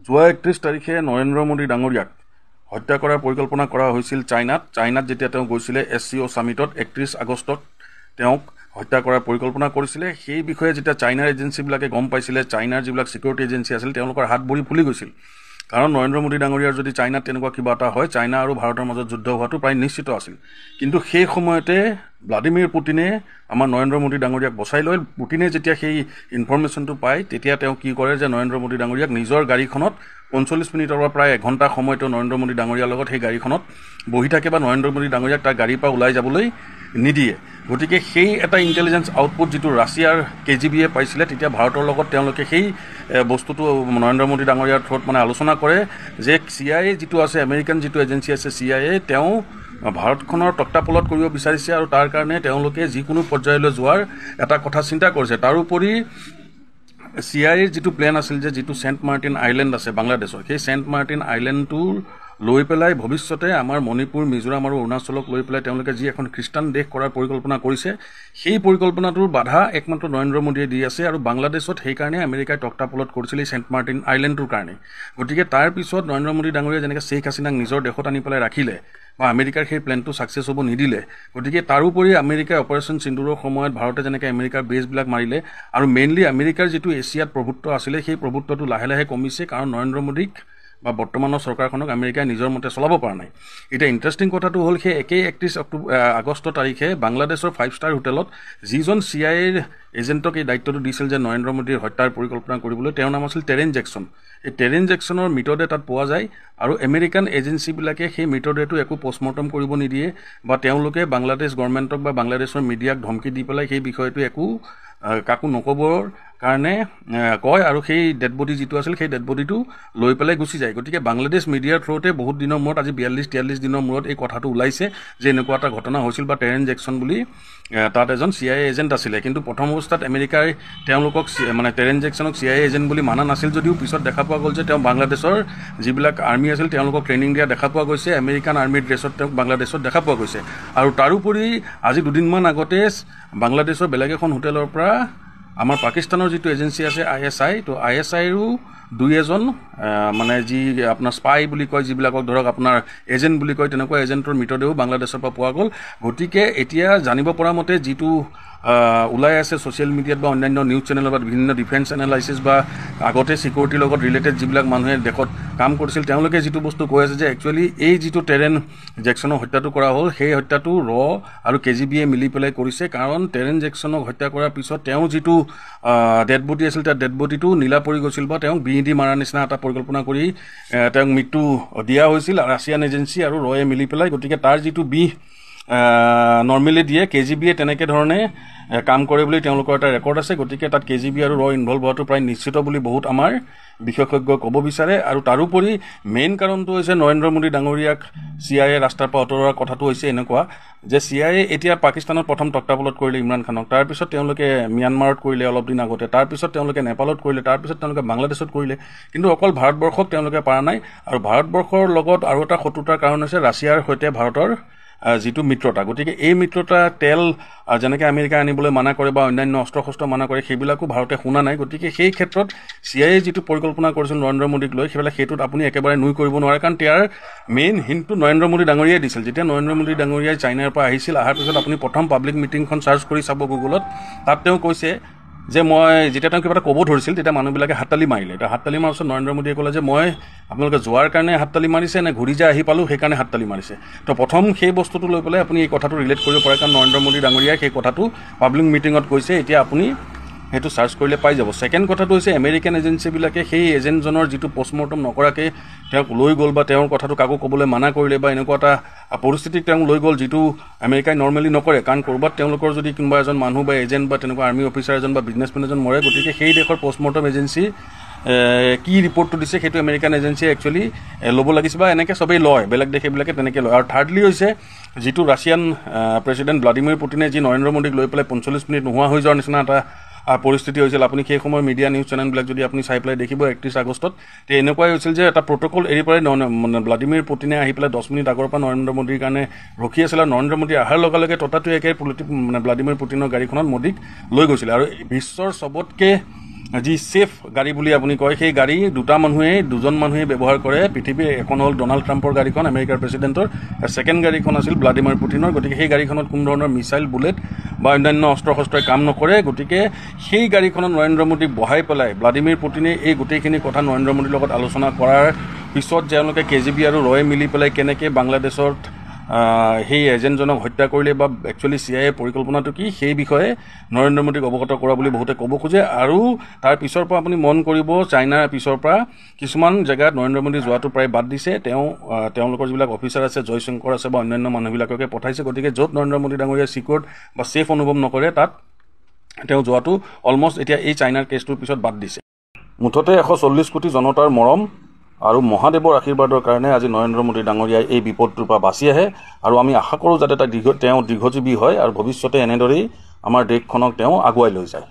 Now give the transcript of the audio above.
যোৱা 31 তাৰিখে নৰেন্দ্ৰ মোদী ডাঙৰীয়াক হত্যা কৰাৰ পৰিকল্পনা কৰা হৈছিল চাইনাত যেতিয়া তেওঁ গৈছিলে SCO সামিটত 31 আগষ্টত তেওঁক হত্যা কৰাৰ পৰিকল্পনা কৰিছিলে। সেই বিষয়ে যেতিয়া চাইনাৰ এজেন্সিবিলাকে গম পাইছিলে, চাইনাৰ যিবিলাক সিকিউৰিটি এজেন্সি আছিল তেওঁলোকৰ হাত ভৰি ফুলি গৈছিল। কাৰণ নৰেন্দ্ৰ মোদী ডাঙৰীয়াৰ যদি চাইনাত তেনেকুৱা কিবা এটা হয়, চাইনা আৰু ভাৰতৰ মাজত যুদ্ধ হোৱাটো প্ৰায় নিশ্চিত আছিল। কিন্তু সেই সময়তে ভ্লাদিমিৰ পুটিনে আমাৰ নৰেন্দ্ৰ মোদী ডাঙৰীয়াক বচাই লৈ পুটিনে যেতিয়া সেই ইনফৰমেশ্যনটো পায়, তেতিয়া তেওঁ কি কৰে যে নৰেন্দ্ৰ মোদী ডাঙৰীয়াক নিজৰ গাড়ীখনত 45 মিনিটৰ পৰা প্ৰায় এঘণ্টা সময়তো নৰেন্দ্ৰ মোদী ডাঙৰীয়াৰ লগত সেই গাড়ীখনত বহি থাকে বা নৰেন্দ্ৰ মোদী ডাঙৰীয়াক তাৰ গাড়ীৰ পৰা ওলাই যাবলৈ নিদিয়ে। গতিকে সেই এটা ইণ্টেলিজেন্স আউটপুট যিটো ৰাছিয়াৰ KGBয়ে পাইছিলে, তেতিয়া ভাৰতৰ লগত তেওঁলোকে সেই বস্তুটো নৰেন্দ্ৰ মোদী ডাঙৰীয়াৰ থ্ৰুত আলোচনা কৰে যে CIA যিটো আছে, আমেৰিকান যিটো এজেন্সি আছে CIA, তেওঁ ভাৰতখনৰ তক্তাপলট কৰিব বিচাৰিছে আৰু তাৰ কাৰণে তেওঁলোকে যিকোনো পৰ্যায়লৈ যোৱাৰ এটা কথা চিন্তা কৰিছে। তাৰোপৰি CIAৰ যিটো প্লেন আছিল যে যিটো সেন্ট মাৰ্টিন আইলেণ্ড আছে বাংলাদেশৰ, সেই সেন্ট মাৰ্টিন আইলেণ্ডটো লৈ পেলাই ভৱিষ্যতে আমাৰ মণিপুৰ, মিজোৰাম আৰু অৰুণাচলক লৈ পেলাই তেওঁলোকে যি এখন খ্ৰীষ্টান দেশ কৰাৰ পৰিকল্পনা কৰিছে, সেই পৰিকল্পনাটোৰ বাধা একমাত্ৰ নৰেন্দ্ৰ মোদীয়ে দি আছে। আৰু বাংলাদেশত সেইকাৰণে আমেৰিকাই তক্তাপলট কৰিছিল এই সেন্ট মাৰ্টিন আইলেণ্ডটোৰ কাৰণে। গতিকে তাৰ পিছত নৰেন্দ্ৰ মোদী ডাঙৰীয়াই যেনেকৈ শ্বেখ হাছিনাক নিজৰ দেশত আনি পেলাই ৰাখিলে বা আমেৰিকাৰ সেই প্লেনটো ছাকচেছ হ'ব নিদিলে, গতিকে তাৰোপৰি আমেৰিকাই অপাৰেশ্যন সিন্দুৰৰ সময়ত ভাৰতে যেনেকৈ আমেৰিকাৰ বেছবিলাক মাৰিলে আৰু মেইনলি আমেৰিকাৰ যিটো এছিয়াত প্ৰভুত্ব আছিলে, সেই প্ৰভুত্বটো লাহে লাহে কমিছে, কাৰণ নৰেন্দ্ৰ মোদীক বা বৰ্তমানৰ চৰকাৰখনক আমেৰিকাই নিজৰ মতে চলাব পৰা নাই। এতিয়া ইণ্টাৰেষ্টিং কথাটো হ'ল, সেই একেই 31 আগষ্ট তাৰিখে বাংলাদেশৰ 5 ষ্টাৰ হোটেলত যিজন CIAৰ এজেণ্টক এই দায়িত্বটো দিছিল যে নৰেন্দ্ৰ মোদীৰ হত্যাৰ পৰিকল্পনা কৰিবলৈ, তেওঁৰ নাম আছিল টেৰেন জেকচন। এই টেৰেন জেকচনৰ মৃতদেহ তাত পোৱা যায় আৰু আমেৰিকান এজেন্সিবিলাকে সেই মৃতদেহটো একো পষ্টমৰ্টম কৰিব নিদিয়ে বা তেওঁলোকে বাংলাদেশ গভৰ্ণমেণ্টক বা বাংলাদেশৰ মিডিয়াক ধমকি দি পেলাই সেই বিষয়টো কাকো নকবৰ কাৰণে কয় আৰু সেই ডেড বডি যিটো আছিল সেই ডেড বডিটো লৈ পেলাই গুচি যায়। গতিকে বাংলাদেশ মিডিয়াৰ থ্ৰুতে বহুত দিনৰ মূৰত, আজি 42-43 দিনৰ মূৰত এই কথাটো ওলাইছে যে এনেকুৱা এটা ঘটনা হৈছিল বা টেৰেন জেকচন বুলি তাত এজন CIA এজেণ্ট আছিলে। কিন্তু প্ৰথম অৱস্থাত আমেৰিকাই তেওঁলোকক টেৰেন জেকচনক CIA এজেণ্ট বুলি মানা নাছিল, যদিও পিছত দেখা পোৱা গ'ল যে তেওঁ বাংলাদেশৰ যিবিলাক আৰ্মি আছিল তেওঁলোকক ট্ৰেইনিং দিয়া দেখা পোৱা গৈছে, আমেৰিকান আৰ্মিৰ ড্ৰেছত তেওঁক বাংলাদেশত দেখা পোৱা গৈছে। আৰু তাৰোপৰি আজি দুদিনমান আগতে বাংলাদেশৰ বেলেগ এখন হোটেলৰ পৰা আমাৰ পাকিস্তানৰ যিটো এজেন্সি আছে ISI, তো ISIৰো 2-এজন যি আপোনাৰ স্পাই বুলি কয়, যিবিলাকক ধৰক আপোনাৰ এজেণ্ট বুলি কয়, তেনেকুৱা এজেণ্টৰ মৃতদেহো বাংলাদেশৰ পৰা পোৱা গ'ল। গতিকে এতিয়া জানিব পৰা মতে যিটো ওলাই আছে ছ'চিয়েল মিডিয়াত বা অন্যান্য নিউজ চেনেলত বা বিভিন্ন ডিফেন্স এনালাইচিছ বা আগতে চিকিউৰিটিৰ লগত ৰিলেটেড যিবিলাক মানুহে দেশত কাম কৰিছিল, তেওঁলোকে যিটো বস্তু কৈ আছে যে একচুৱেলি এই যিটো টেৰেন জেকচনক হত্যাটো কৰা হ'ল, সেই হত্যাটো আৰু KGBয়ে মিলি পেলাই কৰিছে। কাৰণ টেৰেন জেকচনক হত্যা কৰাৰ পিছত তেওঁৰ যিটো ডেড বডি আছিল, তাৰ ডেড বডিটো নীলা পৰি গৈছিল বা তেওঁক বিধি মাৰাৰ নিচিনা এটা পৰিকল্পনা কৰি তেওঁক মৃত্যু দিয়া হৈছিল ৰাছিয়ান এজেন্সি আৰু ৰয়ে মিলি পেলাই। গতিকে তাৰ যিটো নৰ্মেলি দিয়ে, KGBয়ে তেনেকৈ ধৰণে কাম কৰে বুলি তেওঁলোকৰ এটা ৰেকৰ্ড আছে। গতিকে তাত KGB আৰু ইনভলভ হোৱাটো প্ৰায় নিশ্চিত বুলি বহুত আমাৰ বিশেষজ্ঞই ক'ব বিচাৰে। আৰু তাৰোপৰি মেইন কাৰণটো হৈছে নৰেন্দ্ৰ মোদী ডাঙৰীয়াক CIA ৰাস্তাৰ পৰা আঁতৰোৱাৰ কথাটো হৈছে এনেকুৱা যে CIA এতিয়া পাকিস্তানত প্ৰথম তক্তাপলট কৰিলে ইমৰান খানক, তাৰপিছত তেওঁলোকে ম্যানমাৰত কৰিলে অলপ দিন আগতে, তাৰপিছত তেওঁলোকে নেপালত কৰিলে, তাৰপিছত তেওঁলোকে বাংলাদেশত কৰিলে, কিন্তু অকল ভাৰতবৰ্ষক তেওঁলোকে পৰা নাই। আৰু ভাৰতবৰ্ষৰ লগত আৰু এটা শত্ৰুতাৰ কাৰণ হৈছে ৰাছিয়াৰ সৈতে ভাৰতৰ যিটো মিত্ৰতা। গতিকে এই মিত্ৰতা তেল যেনেকৈ আমেৰিকাই আনিবলৈ মানা কৰে বা অন্যান্য অস্ত্ৰ শস্ত্ৰ মানা কৰে, সেইবিলাকো ভাৰতে শুনা নাই। গতিকে সেই ক্ষেত্ৰত CIA যিটো পৰিকল্পনা কৰিছিল নৰেন্দ্ৰ মোদীক লৈ, সেইটোত আপুনি একেবাৰে নুই কৰিব নোৱাৰে, কাৰণ তেওঁৰ মেইন হিণ্টটো নৰেন্দ্ৰ মোদী ডাঙৰীয়াই দিছিল। যেতিয়া নৰেন্দ্ৰ মোদী ডাঙৰীয়াই চাইনাৰ পৰা আহিছিল, অহাৰ পিছত আপুনি প্ৰথম পাব্লিক মিটিংখন চাৰ্চ কৰি চাব গুগলত, তাত তেওঁ কৈছে যে যেতিয়া তেওঁ কিবা এটা ক'ব ধৰিছিল, তেতিয়া মানুহবিলাকে হাততালি মাৰিলে। এতিয়া হাততালি মাৰাৰ পিছত নৰেন্দ্ৰ মোদীয়ে ক'লে যে আপোনালোকে যোৱাৰ কাৰণে হাততালি মাৰিছে নে ঘূৰি যাই আহি পালোঁ সেইকাৰণে হাততালি মাৰিছে। তো প্ৰথম সেই বস্তুটো লৈ পেলাই আপুনি এই কথাটো ৰিলেট কৰিব পাৰে, কাৰণ নৰেন্দ্ৰ মোদী ডাঙৰীয়াই সেই কথাটো পাব্লিক মিটিঙত কৈছে। এতিয়া আপুনি সেইটো চাৰ্চ কৰিলে পাই যাব। ছেকেণ্ড কথাটো হৈছে আমেৰিকান এজেন্সিবিলাকে সেই এজেণ্টজনৰ যিটো পষ্টমৰ্টম নকৰাকৈ তেওঁক লৈ গ'ল বা তেওঁৰ কথাটো কাকো ক'বলৈ মানা কৰিলে বা এনেকুৱা এটা পৰিস্থিতিক তেওঁক লৈ গ'ল, যিটো আমেৰিকাই নৰ্মেলি নকৰে। কাৰণ ক'ৰবাত তেওঁলোকৰ যদি কোনোবা এজন মানুহ বা এজেণ্ট বা তেনেকুৱা আৰ্মি অফিচাৰ এজন বা বিজনেছমেন এজন মৰে, গতিকে সেই দেশৰ পষ্টমৰ্টম এজেন্সি কি ৰিপৰ্টটো দিছে সেইটো আমেৰিকান এজেন্সিয়ে একচুৱেলি ল'ব লাগিছে বা এনেকৈ চবেই লয়, বেলেগ দেশ এইবিলাকে তেনেকৈ লয়। আৰু থাৰ্ডলি হৈছে যিটো ৰাছিয়ান প্ৰেছিডেণ্ট ভ্লাদিমিৰ পুটিনে যি নৰেন্দ্ৰ মোদীক লৈ পেলাই 45 মিনিট নোহোৱা হৈ যোৱাৰ নিচিনা এটা পৰিস্থিতি হৈছিল। আপুনি সেই সময়ৰ মিডিয়া নিউজ চেনেলবিলাক যদি আপুনি চাই পেলাই দেখিব 31 আগষ্টত, এনেকুৱাই হৈছিল যে এটা প্ৰট'কল এৰি পেলাই ভ্লাদিমিৰ পুটিনে আহি পেলাই 10 মিনিট আগৰ পৰা নৰেন্দ্ৰ মোদীৰ কাৰণে ৰখি আছিল আৰু নৰেন্দ্ৰ মোদী অহাৰ লগে লগে ততাতৈয়াকৈ ভ্লাদিমিৰ পুটিনৰ গাড়ীখনত মোদীক লৈ গৈছিলে। আৰু বিশ্বৰ চবতকৈ যি সেফ গাড়ী বুলি আপুনি কয় সেই গাড়ী দুজন মানুহে ব্যৱহাৰ কৰে পৃথিৱীৰ এখন হ'ল ডনাল্ড ট্ৰাম্পৰ গাড়ীখন আমেৰিকাৰ প্ৰেছিডেণ্টৰ ছেকেণ্ড গাড়ীখন আছিল ভ্লাডিমিৰ পুটিনৰ গতিকে সেই গাড়ীখনত কোনো ধৰণৰ মিছাইল বুলেট বা অন্যান্য অস্ত্ৰ শস্ত্ৰই কাম নকৰে গতিকে সেই গাড়ীখনত নৰেন্দ্ৰ মোদীক বহাই পেলাই ভ্লাডিমিৰ পুটিনে এই গোটেইখিনি কথা নৰেন্দ্ৰ মোদীৰ লগত আলোচনা কৰাৰ পিছত তেওঁলোকে KGB আৰু ৰয়ে মিলি পেলাই কেনেকৈ বাংলাদেশত সেই এজেণ্টজনক হত্যা কৰিলে বা একচুৱেলি CIA পৰিকল্পনাটো কি সেই বিষয়ে নৰেন্দ্ৰ মোদীক অৱগত কৰা বুলি বহুতে ক'ব খোজে আৰু তাৰ পিছৰ পৰা আপুনি মন কৰিব চাইনাৰ পিছৰ পৰা কিছুমান জেগাত নৰেন্দ্ৰ মোদী যোৱাটো প্ৰায় বাদ দিছে তেওঁলোকৰ যিবিলাক অফিচাৰ আছে জয়শংকৰ আছে বা অন্যান্য মানুহবিলাককে পঠাইছে গতিকে য'ত নৰেন্দ্ৰ মোদী ডাঙৰীয়া চিকিউৰ্ড বা ছেফ অনুভৱ নকৰে তাত তেওঁ যোৱাটো অলমষ্ট এতিয়া এই চাইনাৰ কেছটোৰ পিছত বাদ দিছে মুঠতে 140 কোটি জনতাৰ মৰম আৰু মহাদেৱৰ আশীৰ্বাদৰ কাৰণে আজি নৰেন্দ্ৰ মোদী ডাঙৰীয়াই এই বিপদটোৰ পৰা বাচি আহে আৰু আমি আশা কৰোঁ যাতে তেওঁ দীৰ্ঘজীৱী হয় আৰু ভৱিষ্যতে এনেদৰেই আমাৰ দেশখনক তেওঁ আগুৱাই লৈ যায়